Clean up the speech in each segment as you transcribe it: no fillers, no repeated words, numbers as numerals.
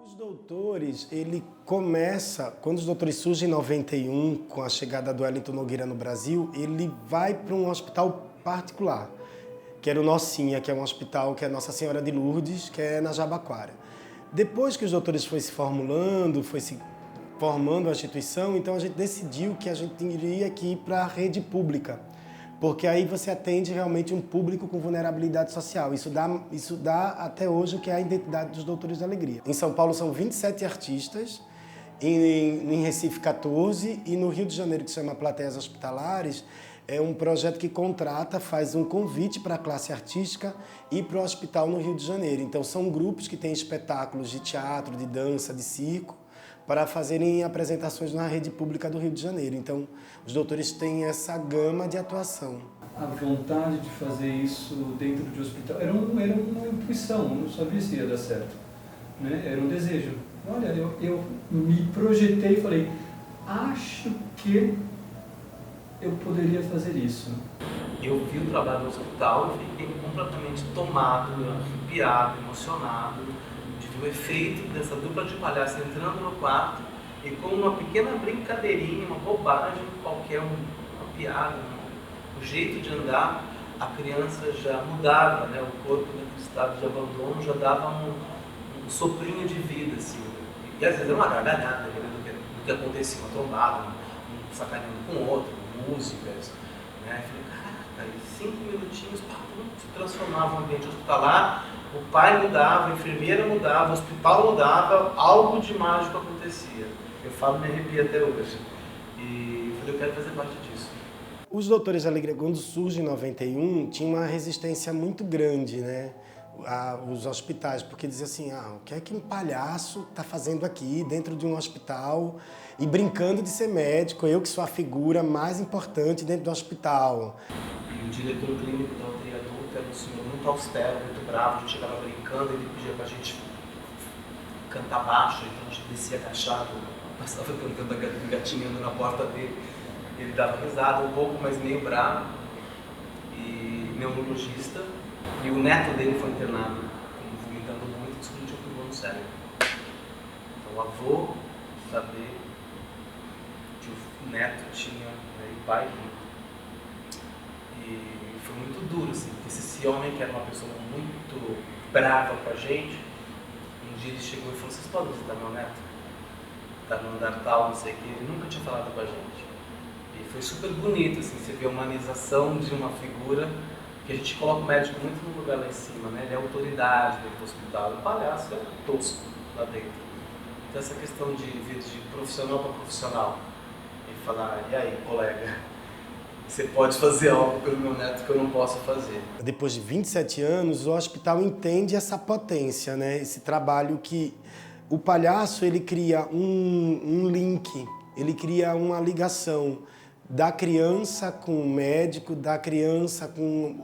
Os doutores, quando os doutores surgem em 91, com a chegada do Wellington Nogueira no Brasil, ele vai para um hospital particular, que era o Nocinha, que é um hospital que é Nossa Senhora de Lourdes, que é na Jabaquara. Depois que os doutores foi se formando a instituição, então a gente decidiu que a gente iria aqui para a rede pública, porque aí você atende realmente um público com vulnerabilidade social. Isso dá até hoje o que é a identidade dos Doutores da Alegria. Em São Paulo são 27 artistas, em Recife 14 e no Rio de Janeiro, que se chama Plateias Hospitalares, é um projeto que faz um convite para a classe artística e para o hospital no Rio de Janeiro. Então são grupos que têm espetáculos de teatro, de dança, de circo, para fazerem apresentações na rede pública do Rio de Janeiro. Então, os doutores têm essa gama de atuação. A vontade de fazer isso dentro de um hospital era uma intuição, não sabia se ia dar certo, né? Era um desejo. Olha, eu me projetei e falei, acho que eu poderia fazer isso. Eu vi o trabalho no hospital e fiquei completamente tomado, arrepiado, emocionado, o efeito dessa dupla de palhaços entrando no quarto e com uma pequena brincadeirinha, uma bobagem qualquer, uma piada, o jeito de andar, a criança já mudava, né? O corpo naquele estado de abandono já dava um soprinho de vida, assim. E às vezes era uma gargalhada do que acontecia, uma trombada, um sacaneando com o outro, músicas, né? Eu falei, caraca, em 5 minutinhos, se transformava o ambiente hospitalar. O pai mudava, a enfermeira mudava, o hospital mudava, algo de mágico acontecia. Eu falo, me arrepio até hoje. E eu falei, eu quero fazer parte disso. Os Doutores da Alegria, quando surgem em 91, tinha uma resistência muito grande, né? Os hospitais, porque diziam assim, o que é que um palhaço está fazendo aqui dentro de um hospital e brincando de ser médico, eu que sou a figura mais importante dentro do hospital. E o diretor clínico da UTI adulta era um senhor muito austero, muito bravo, a gente chegava brincando, ele pedia pra gente cantar baixo, então a gente descia agachado, passava cantando a gatinha na porta dele, ele dava risada um pouco, mas meio bravo, e neurologista, e o neto dele foi internado, vomitando muito, disse que não tinha pulmão no cérebro. Então o avô saber que o neto tinha, né, e o pai e foi muito duro, assim, porque esse homem que era uma pessoa muito brava com a gente, um dia ele chegou e falou, vocês podem visitar meu neto? Tá no andar tal, não sei o que, ele nunca tinha falado com a gente. E foi super bonito, assim, você vê a humanização de uma figura, que a gente coloca o médico muito no lugar lá em cima, né? Ele é autoridade dentro do hospital, o palhaço é tosco lá dentro. Então essa questão de vir de profissional para profissional, e falar, e aí, colega? Você pode fazer algo pelo meu neto que eu não posso fazer. Depois de 27 anos, o hospital entende essa potência, né? Esse trabalho que o palhaço ele cria um link, ele cria uma ligação da criança com o médico, da criança com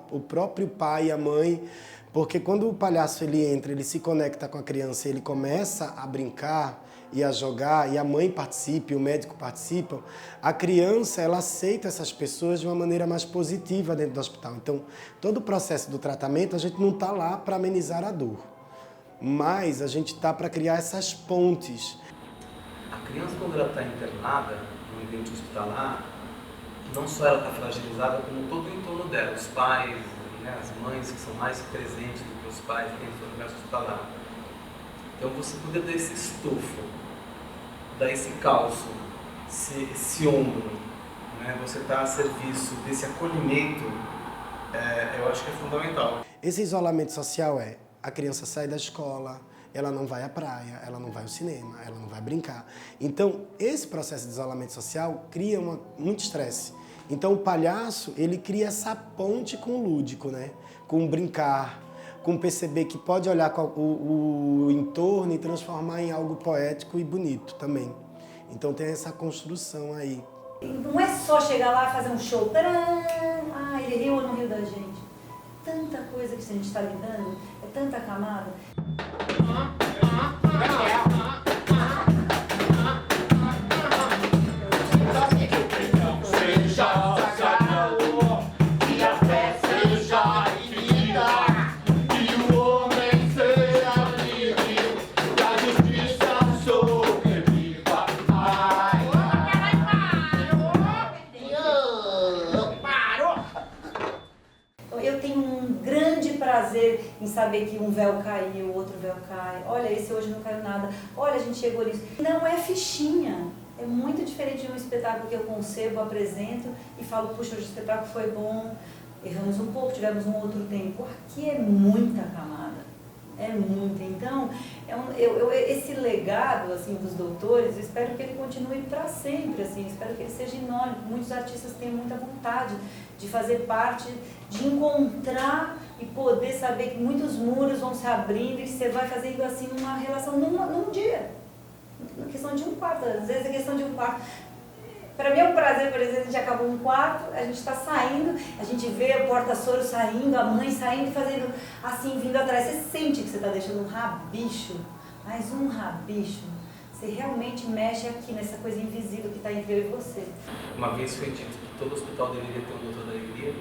o próprio pai e a mãe, porque quando o palhaço ele entra, ele se conecta com a criança, ele começa a brincar e a jogar, e a mãe participa, e o médico participa, a criança ela aceita essas pessoas de uma maneira mais positiva dentro do hospital. Então, todo o processo do tratamento, a gente não está lá para amenizar a dor, mas a gente está para criar essas pontes. A criança, quando ela está internada no ambiente hospitalar, não só ela está fragilizada, como todo o entorno dela, os pais, né, as mães que são mais presentes do que os pais dentro do universo hospitalar. Então você poder dar esse estofo, dar esse calço, esse ombro, né? Você está a serviço desse acolhimento, eu acho que é fundamental. Esse isolamento social a criança sai da escola, ela não vai à praia, ela não vai ao cinema, ela não vai brincar. Então, esse processo de isolamento social cria muito estresse. Então, o palhaço, ele cria essa ponte com o lúdico, né? Com o brincar, com perceber que pode olhar o entorno e transformar em algo poético e bonito também. Então, tem essa construção aí. Não é só chegar lá e fazer um show. Tcharam! Ele riu ou não riu da gente? Tanta coisa que a gente está lidando, é tanta camada. saber que um véu caiu, o outro véu cai. Olha, esse hoje não caiu nada. Olha, a gente chegou nisso. Não é fichinha. É muito diferente de um espetáculo que eu concebo, apresento e falo, puxa, hoje o espetáculo foi bom, erramos um pouco, tivemos um outro tempo. Aqui é muita camada. É muita. Então, esse legado assim, dos doutores, eu espero que ele continue para sempre. Assim, espero que ele seja enorme. Muitos artistas têm muita vontade de fazer parte, de encontrar e poder saber que muitos muros vão se abrindo e você vai fazendo assim uma relação num dia. Uma questão de um quarto, às vezes é questão de um quarto. Para mim é um prazer, por exemplo, a gente acabou um quarto, a gente está saindo, a gente vê a porta-soro saindo, a mãe saindo, fazendo assim, vindo atrás. Você sente que você está deixando um rabicho, mais um rabicho. Você realmente mexe aqui nessa coisa invisível que está entre eu e você. Uma vez foi dito que todo hospital deveria ter um doutor da alegria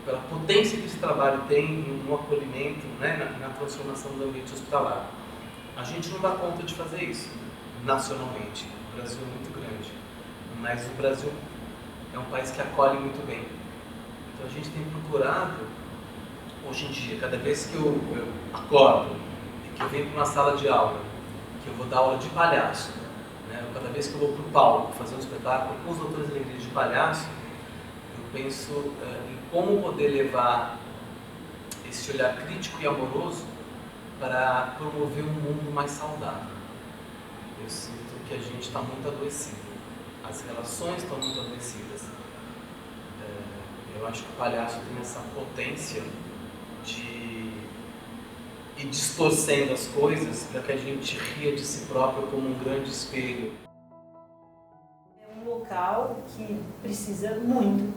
pela potência que esse trabalho tem no acolhimento, né, na transformação do ambiente hospitalar. A gente não dá conta de fazer isso nacionalmente. O Brasil é muito grande, mas o Brasil é um país que acolhe muito bem. Então a gente tem procurado, hoje em dia, cada vez que eu acordo, que eu venho para uma sala de aula, que eu vou dar aula de palhaço, né? Cada vez que eu vou para o palco fazer um espetáculo com os doutores da igreja de palhaço, eu penso em como poder levar esse olhar crítico e amoroso para promover um mundo mais saudável. Eu sinto que a gente está muito adoecido, as relações estão muito adoecidas. Eu acho que o palhaço tem essa potência de ir distorcendo as coisas para que a gente ria de si próprio como um grande espelho. É um local que precisa muito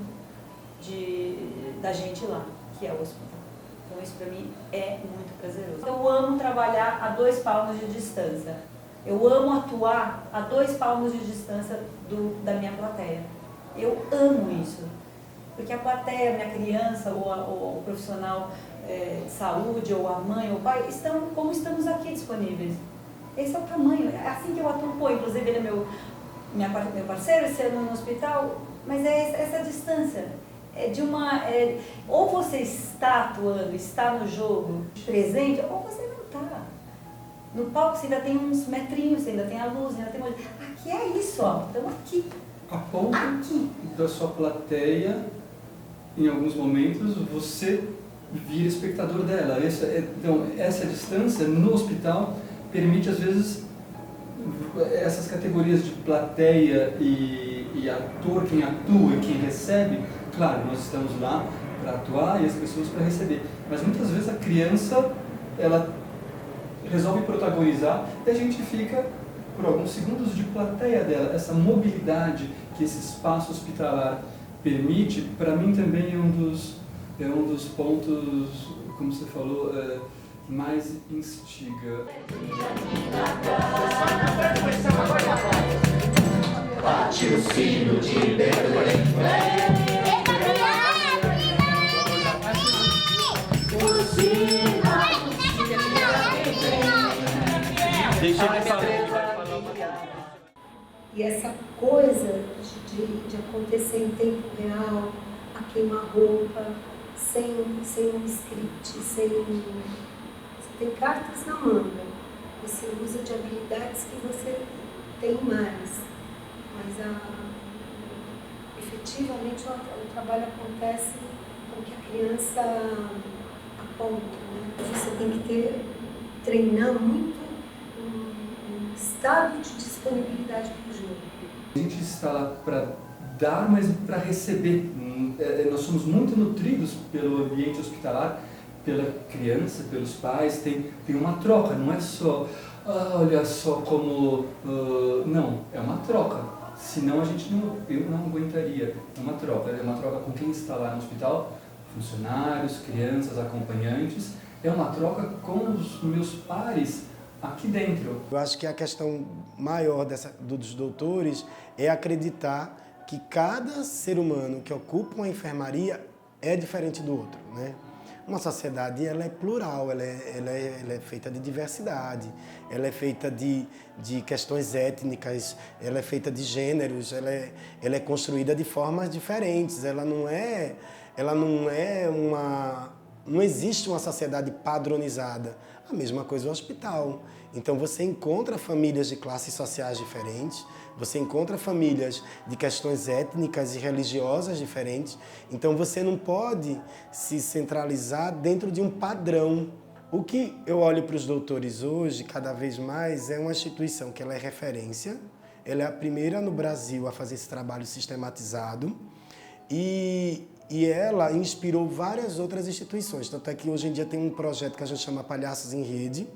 da gente lá, que é o hospital. Então isso para mim é muito prazeroso. Eu amo trabalhar a 2 palmos de distância. Eu amo atuar a 2 palmos de distância da minha plateia. Eu amo isso. Porque a plateia, a minha criança, ou o profissional de saúde, ou a mãe, ou o pai, estão como estamos aqui disponíveis. Esse é o tamanho. É assim que eu atuo. Pô, inclusive ele é meu parceiro, esse ano no hospital, mas é essa distância. Ou você está atuando, está no jogo presente, ou você não está. No palco você ainda tem uns metrinhos, você ainda tem a luz, ainda tem uma... Aqui é isso, ó. Estamos aqui. A ponto Aqui. da sua plateia, em alguns momentos, você vira espectador dela. Então, essa distância no hospital permite, às vezes, essas categorias de plateia e ator, quem atua e quem recebe. Claro, nós estamos lá para atuar e as pessoas para receber. Mas muitas vezes a criança, ela resolve protagonizar e a gente fica por alguns segundos de plateia dela. Essa mobilidade que esse espaço hospitalar permite, para mim também é um dos pontos, como você falou, mais instiga. Bate o sino de Belém. Deixa ele falar, ele vai falar uma coisa. E essa coisa de acontecer em tempo real, a queima-roupa, sem um script, você tem cartas na manga, você usa de habilidades que você tem mais, mas efetivamente o trabalho acontece com que a criança aponta, né? Você tem que treinar muito um estado de disponibilidade para o jogo. A gente está lá para dar, mas para receber. Nós somos muito nutridos pelo ambiente hospitalar, pela criança, pelos pais. Tem uma troca, não é só, olha só como... não, é uma troca. Senão eu não aguentaria. É uma troca com quem está lá no hospital, funcionários, crianças, acompanhantes. É uma troca com os meus pares aqui dentro. Eu acho que a questão maior dos doutores é acreditar que cada ser humano que ocupa uma enfermaria é diferente do outro, né? Uma sociedade, ela é plural, ela é feita de diversidade, ela é feita de questões étnicas, ela é feita de gêneros, ela é construída de formas diferentes, ela não é não existe uma sociedade padronizada. A mesma coisa no hospital. Então você encontra famílias de classes sociais diferentes, você encontra famílias de questões étnicas e religiosas diferentes. Então você não pode se centralizar dentro de um padrão. O que eu olho para os doutores hoje, cada vez mais, é uma instituição que ela é referência. Ela é a primeira no Brasil a fazer esse trabalho sistematizado. E ela inspirou várias outras instituições. Tanto é que hoje em dia tem um projeto que a gente chama Palhaços em Rede,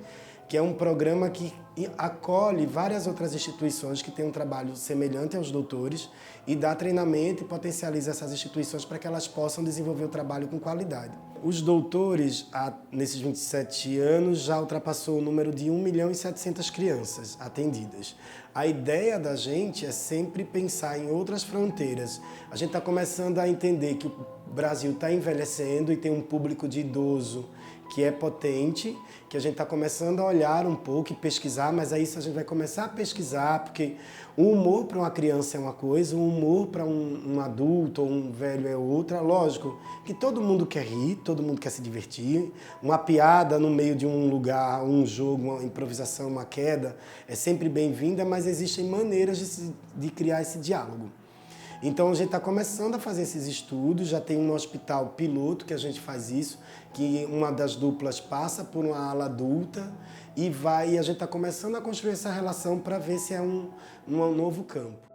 que é um programa que acolhe várias outras instituições que têm um trabalho semelhante aos doutores e dá treinamento e potencializa essas instituições para que elas possam desenvolver o trabalho com qualidade. Os doutores, nesses 27 anos, já ultrapassou o número de 1.700.000 crianças atendidas. A ideia da gente é sempre pensar em outras fronteiras. A gente está começando a entender que o Brasil está envelhecendo e tem um público de idoso que é potente, que a gente está começando a olhar um pouco e pesquisar, mas aí isso a gente vai começar a pesquisar, porque o humor para uma criança é uma coisa, o humor para um adulto ou um velho é outra. Lógico que todo mundo quer rir, todo mundo quer se divertir. Uma piada no meio de um lugar, um jogo, uma improvisação, uma queda, é sempre bem-vinda, mas existem maneiras de criar esse diálogo. Então a gente está começando a fazer esses estudos, já tem um hospital piloto que a gente faz isso, que uma das duplas passa por uma ala adulta e a gente está começando a construir essa relação para ver se é um novo campo.